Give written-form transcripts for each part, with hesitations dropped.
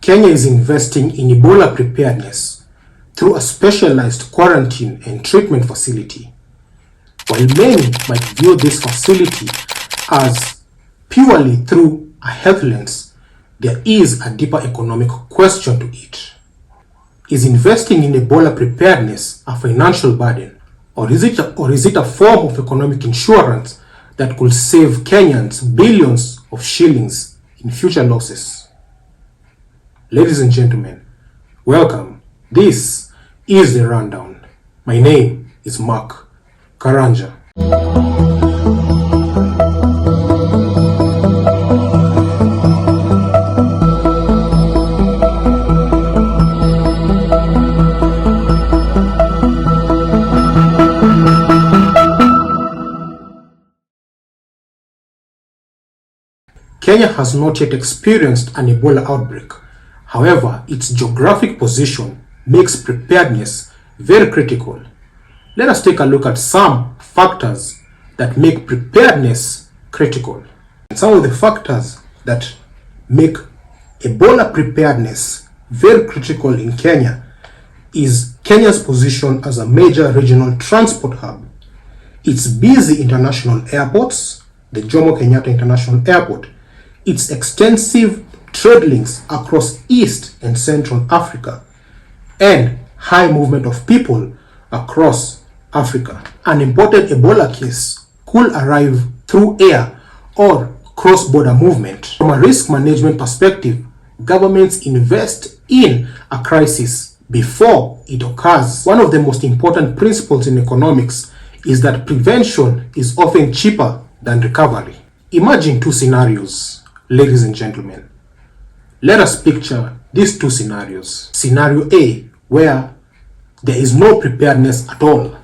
Kenya is investing in Ebola preparedness through a specialized quarantine and treatment facility. While many might view this facility as purely through a health lens, there is a deeper economic question to it. Is investing in Ebola preparedness a financial burden, or is it a form of economic insurance that could save Kenyans billions of shillings in future losses? Ladies and gentlemen, welcome. This is The Rundown. My name is Mark Karanja. Kenya has not yet experienced an Ebola outbreak. However, its geographic position makes preparedness very critical. Let us take a look at some factors that make preparedness critical. Some of the factors that make Ebola preparedness very critical in Kenya is Kenya's position as a major regional transport hub. Its busy international airports, the Jomo Kenyatta International Airport, its extensive trade links across East and Central Africa, and high movement of people across Africa. An imported Ebola case could arrive through air or cross-border movement. From a risk management perspective, governments invest in a crisis before it occurs. One of the most important principles in economics is that prevention is often cheaper than recovery. Imagine two scenarios, ladies and gentlemen. Let us picture these two scenarios. Scenario A, where there is no preparedness at all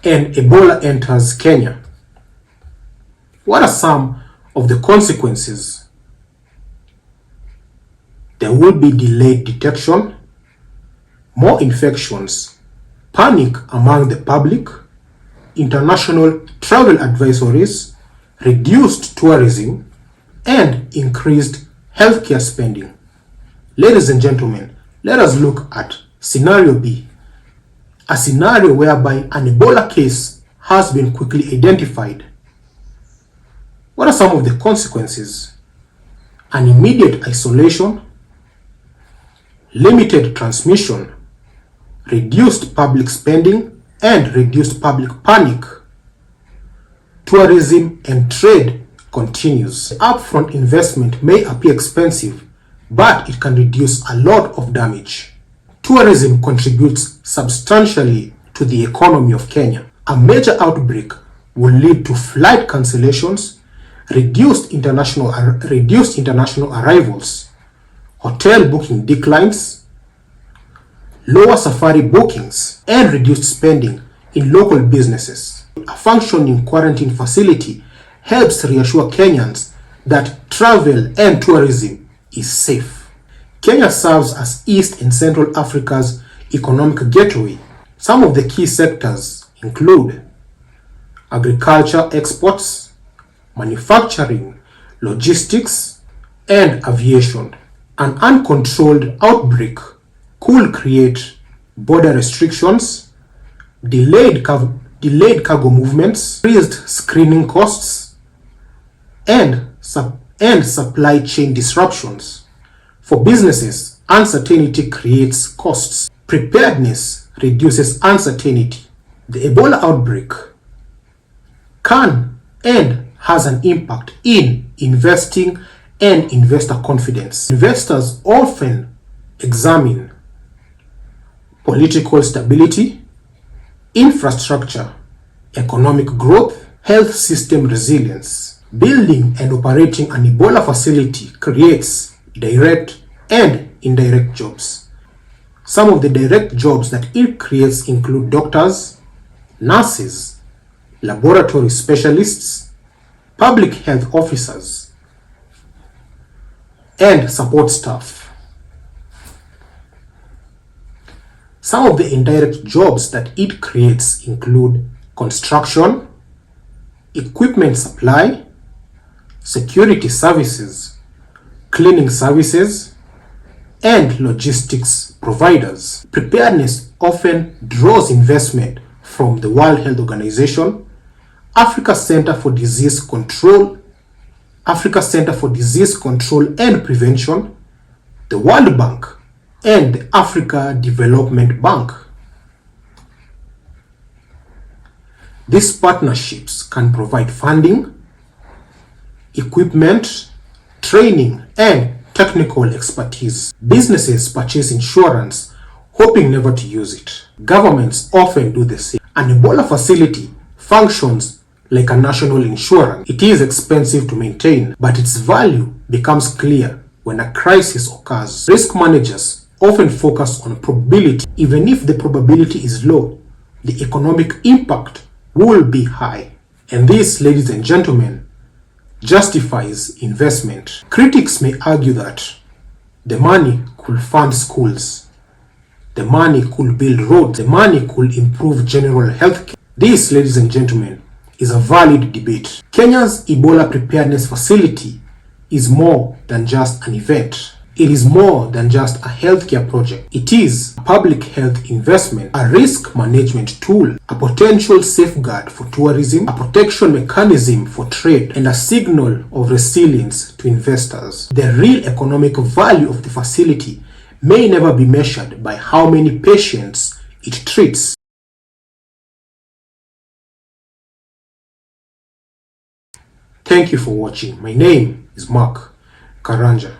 and Ebola enters Kenya. What are some of the consequences? There will be delayed detection, more infections, panic among the public, international travel advisories, reduced tourism, and increased healthcare spending. Ladies and gentlemen, let us look at scenario B, a scenario whereby an Ebola case has been quickly identified. What are some of the consequences? An immediate isolation, limited transmission, reduced public spending, and reduced public panic. Tourism and trade continues. Upfront investment may appear expensive, but it can reduce a lot of damage. Tourism contributes substantially to the economy of Kenya. A major outbreak will lead to flight cancellations, reduced international arrivals, hotel booking declines, lower safari bookings, and reduced spending in local businesses. A functioning quarantine facility helps reassure Kenyans that travel and tourism is safe. Kenya serves as East and Central Africa's economic gateway. Some of the key sectors include agriculture exports, manufacturing, logistics, and aviation. An uncontrolled outbreak could create border restrictions, delayed cargo movements, increased screening costs, and supply chain disruptions. For businesses, uncertainty creates costs. Preparedness reduces uncertainty. The Ebola outbreak can and has an impact in investing and investor confidence. Investors often examine political stability, infrastructure, economic growth, health system resilience. Building and operating an Ebola facility creates direct and indirect jobs. Some of the direct jobs that it creates include doctors, nurses, laboratory specialists, public health officers, and support staff. Some of the indirect jobs that it creates include construction, equipment supply, security services, cleaning services, and logistics providers. Preparedness often draws investment from the World Health Organization, Africa Center for Disease Control and Prevention, the World Bank, and the Africa Development Bank. These partnerships can provide funding, equipment, training, and technical expertise. Businesses purchase insurance, hoping never to use it. Governments often do the same. An Ebola facility functions like a national insurance. It is expensive to maintain, but its value becomes clear when a crisis occurs. Risk managers often focus on probability. Even if the probability is low, the economic impact will be high. And this, ladies and gentlemen, justifies investment. Critics may argue that the money could fund schools, the money could build roads, the money could improve general health care. This, ladies and gentlemen, is a valid debate. Kenya's Ebola preparedness facility is more than just an event. It is more than just a healthcare project. It is a public health investment, a risk management tool, a potential safeguard for tourism, a protection mechanism for trade, and a signal of resilience to investors. The real economic value of the facility may never be measured by how many patients it treats. Thank you for watching. My name is Mark Karanja.